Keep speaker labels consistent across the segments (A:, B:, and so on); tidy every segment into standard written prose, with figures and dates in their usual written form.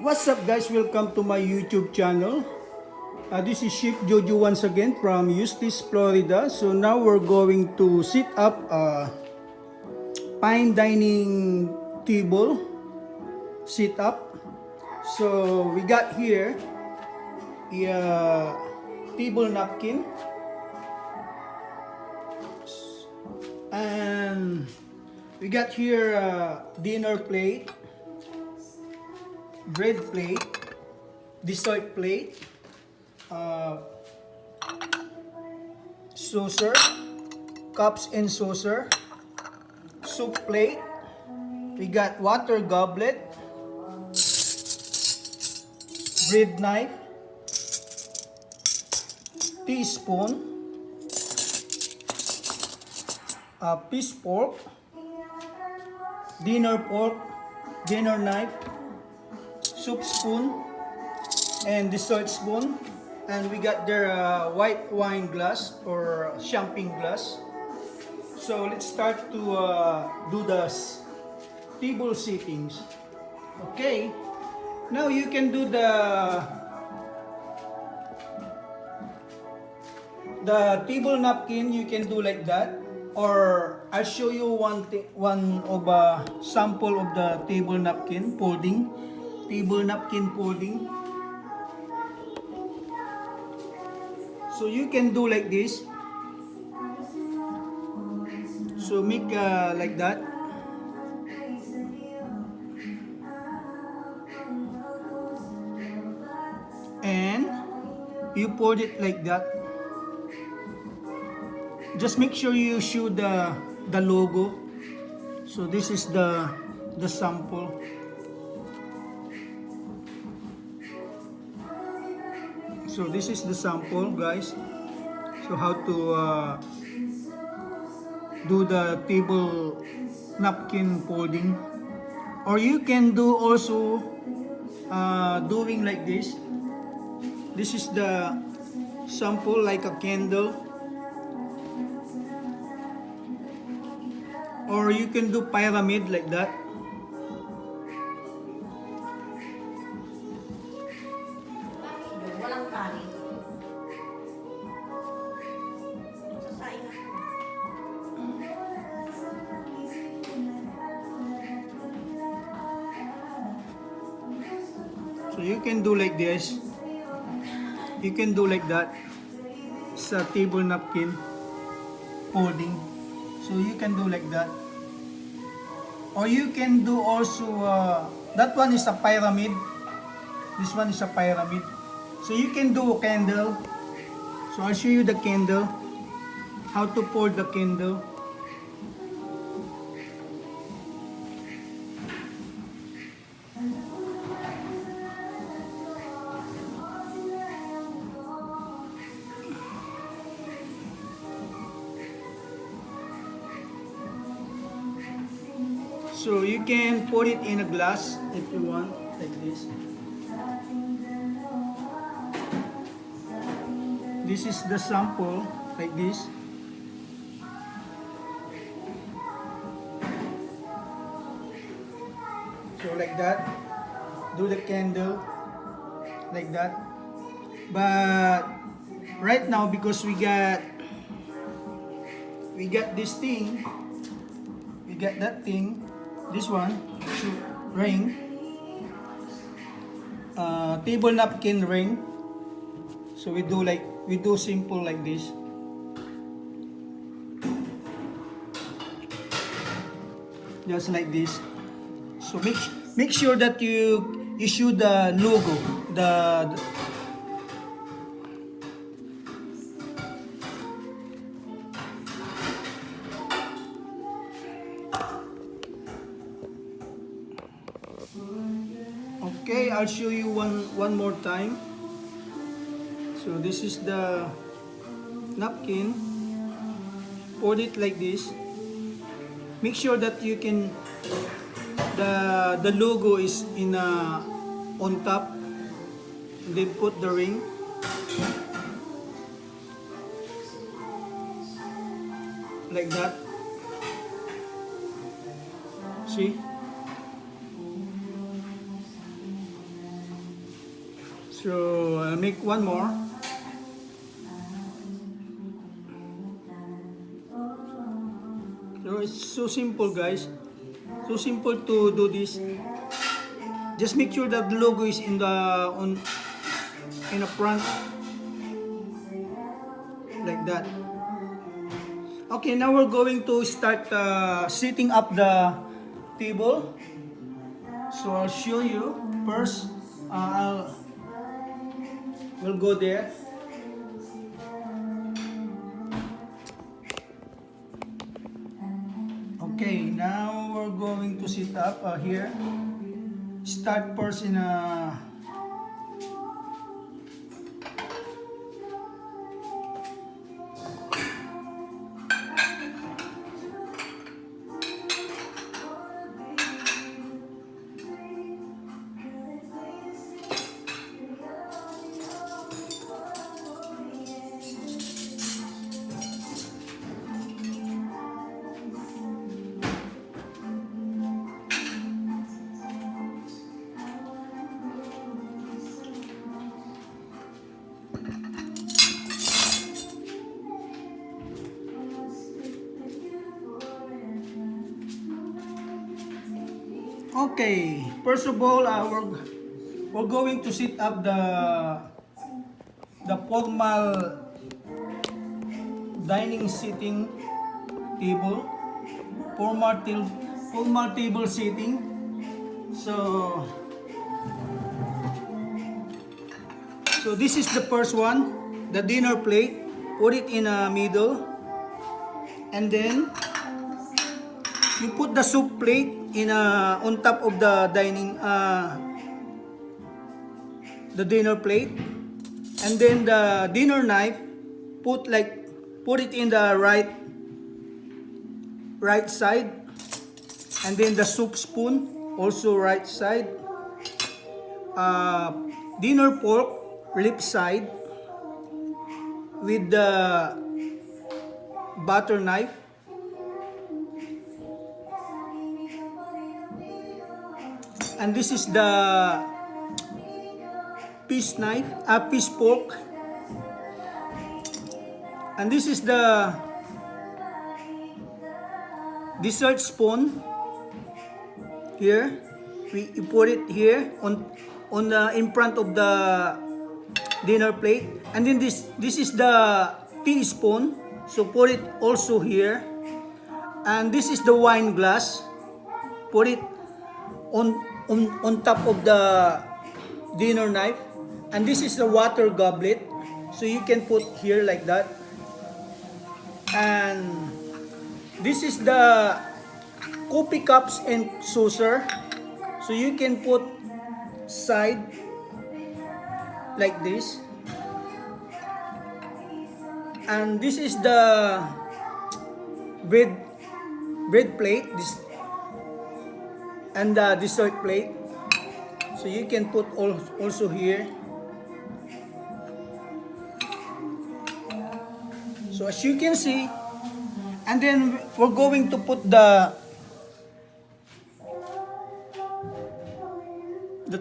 A: What's up guys, welcome to my YouTube channel. This is Chef Jojo once again from Eustis, Florida. So now we're going to set up a fine dining table set up. So we got here a table napkin and we got here a dinner plate, bread plate, dessert plate, saucer, cups and saucer, soup plate, we got water goblet, bread knife, teaspoon, piece fork, dinner knife, soup spoon, and dessert spoon. And we got their white wine glass or champagne glass. So let's start to do the table settings. Okay, now you can do the table napkin. You can do like that, or I'll show you one of a sample of the table napkin folding. So you can do like this. So make like that. And you fold it like that. Just make sure you show the logo. So this is the sample. So this is the sample, guys. So how to do the table napkin folding, or you can do also doing like this. This is the sample, like a candle, or you can do pyramid like that. So you can do like this. You can do like that. Sa table napkin folding. So you can do like that. Or you can do also, that one is a pyramid. This one is a pyramid. So you can do a candle. So I'll show you the candle. How to fold the candle. So you can put it in a glass if you want, like this. This is the sample, like this. So like that. Do the candle like that. But right now, because we got this thing, we got that thing. This one, ring, table napkin ring. So we do simple like this. Just like this. So make sure that you show the logo, Okay, I'll show you one more time. So this is the napkin. Fold it like this. Make sure that you can the logo is in on top. And then put the ring. Like that. See? So I'll make one more. So it's so simple, guys. So simple to do this. Just make sure that the logo is in the front, like that. Okay, now we're going to start setting up the table. So I'll show you first. We'll go there. Okay, now we're going to set up here. Start first in a okay, first of all, we're going to set up the formal dining seating table, formal table seating. So this is the first one, the dinner plate. Put it in the middle, and then you put the soup plate on top of the dinner plate, and then the dinner knife put it in the right side, and then the soup spoon also right side. Dinner fork left side with the butter knife. And this is the piece fork. And this is the dessert spoon. Here, we put it here in front of the dinner plate. And then this is the teaspoon. So put it also here. And this is the wine glass. Put it on top of the dinner knife. And this is the water goblet, so you can put here like that. And this is the coffee cups and saucer, so you can put side like this. And this is the bread plate, this, and the dessert plate, so you can put also here. So as you can see, and then we're going to put the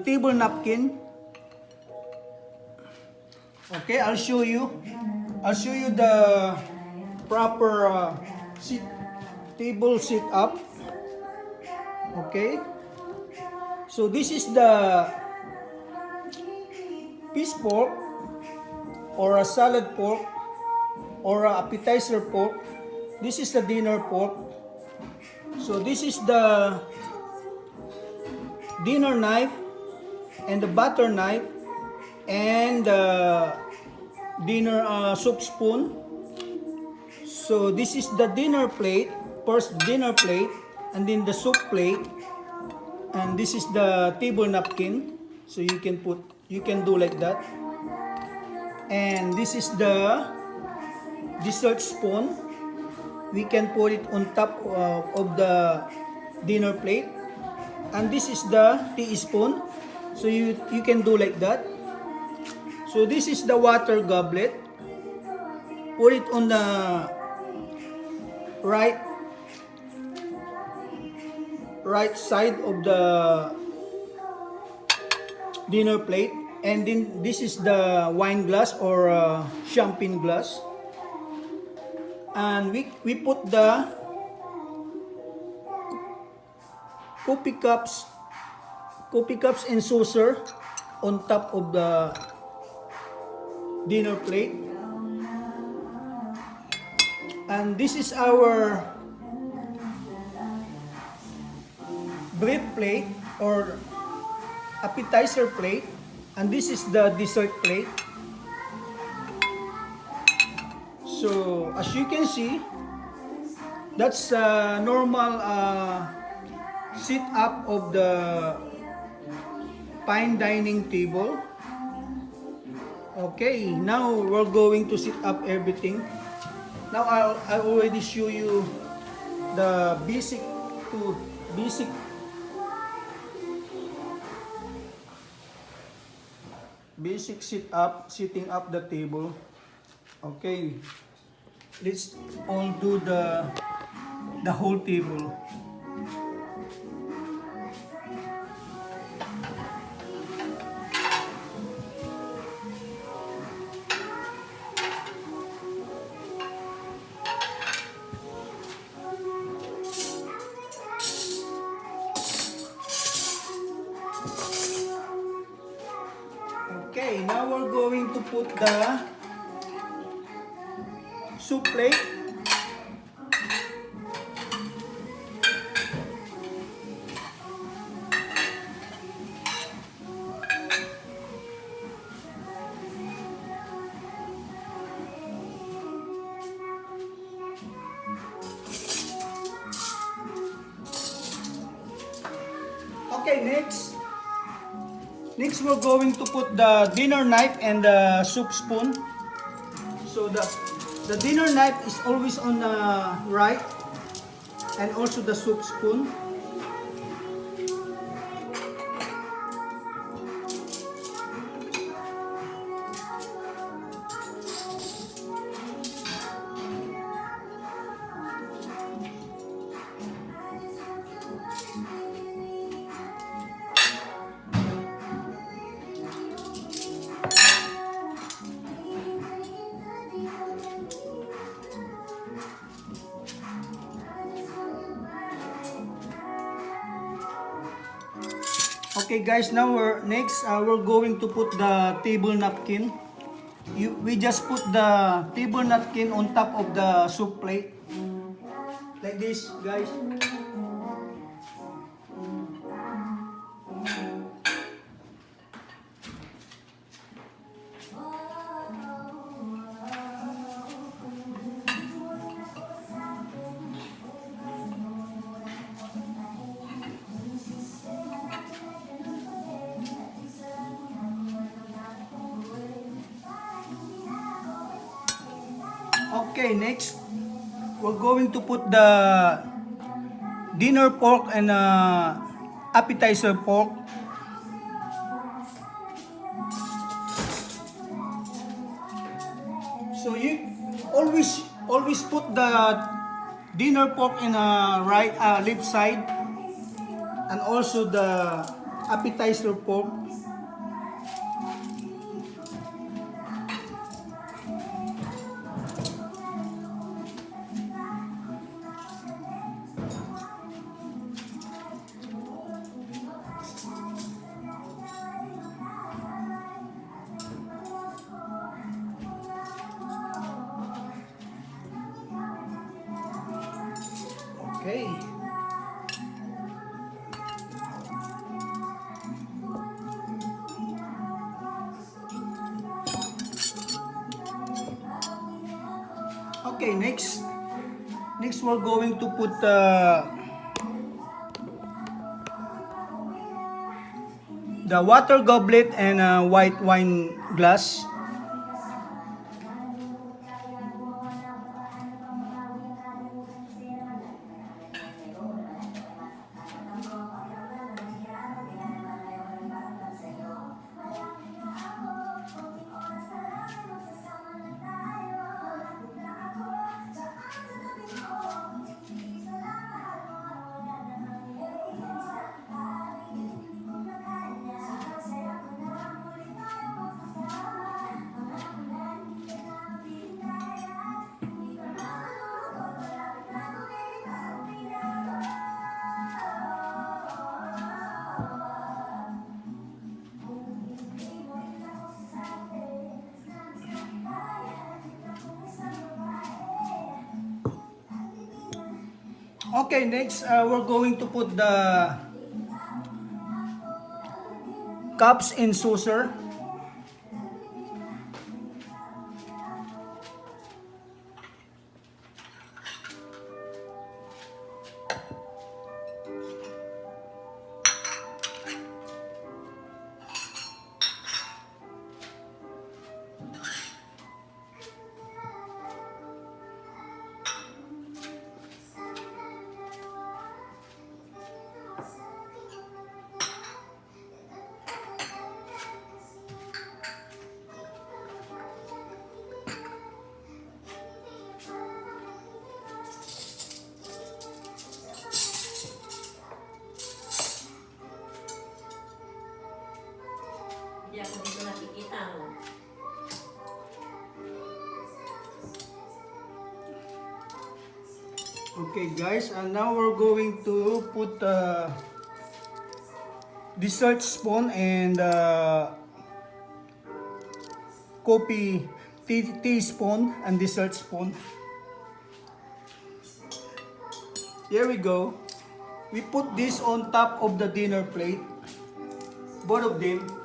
A: table napkin. Okay, I'll show you the proper table set up. Okay, so this is the piece fork or a salad fork or a appetizer fork. This is the dinner fork. So this is the dinner knife and the butter knife and the dinner soup spoon. So this is the dinner plate, first dinner plate, and then the soup plate, and this is the table napkin. So you can do like that. And this is the dessert spoon. We can put it on top of the dinner plate. And this is the teaspoon. So you can do like that. So this is the water goblet. Put it on the right side of the dinner plate. And then this is the wine glass or champagne glass. And we put the coffee cups, and saucer on top of the dinner plate. And this is our bread plate or appetizer plate, and this is the dessert plate. So as you can see, that's a normal sit up of the fine dining table. Okay, now we're going to set up everything. Now I already show you the basic setting up the table. Okay, let's all do the whole table. Okay, now we're going to put the soup plate. Okay, next we're going to put the dinner knife and the soup spoon. So the dinner knife is always on the right, and also the soup spoon. Okay guys, now we're going to put the table napkin. We just put the table napkin on top of the soup plate. Like this, guys. Okay, next we're going to put the dinner pork and appetizer pork. So you always put the dinner pork in right left side, and also the appetizer pork. Okay. Okay, next we're going to put the water goblet and white wine glass. Okay, next we're going to put the cups and saucer.
B: Hindi ako dito nakikita mo.
A: Okay guys, and now we're going to put dessert spoon and coffee teaspoon and dessert spoon. Here we go. We put this on top of the dinner plate. Both of them.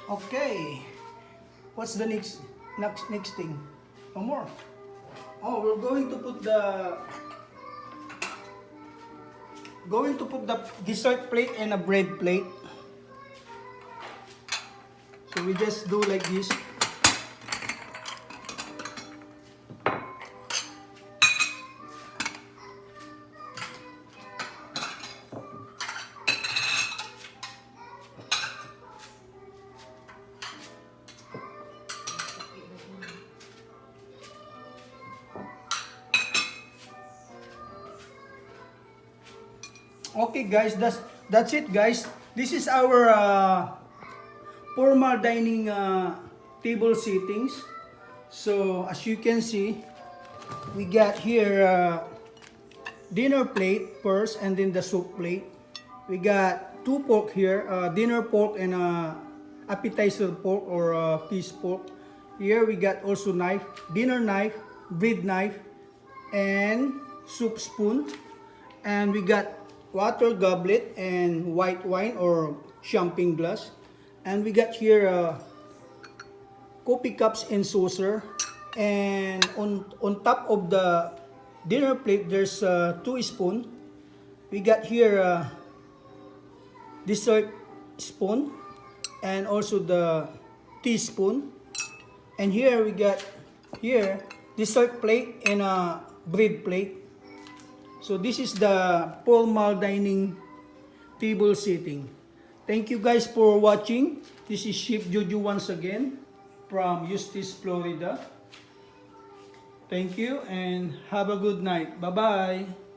A: Okay. What's the next thing? No more. Oh, we're going to put the dessert plate and a bread plate. So we just do like this. Okay guys, that's it guys. This is our formal dining table settings. So as you can see, we got here dinner plate first and then the soup plate. We got two pork here, dinner pork and appetizer pork or piece pork. Here we got also knife, dinner knife, bread knife, and soup spoon. And we got water goblet and white wine or champagne glass. And we got here coffee cups and saucer. And on top of the dinner plate, there's 2 spoons. We got here dessert spoon and also the teaspoon. And here we got here dessert plate and a bread plate. So this is the formal dining table setting. Thank you guys for watching. This is Chef Jojo once again from Eustis, Florida. Thank you and have a good night. Bye-bye.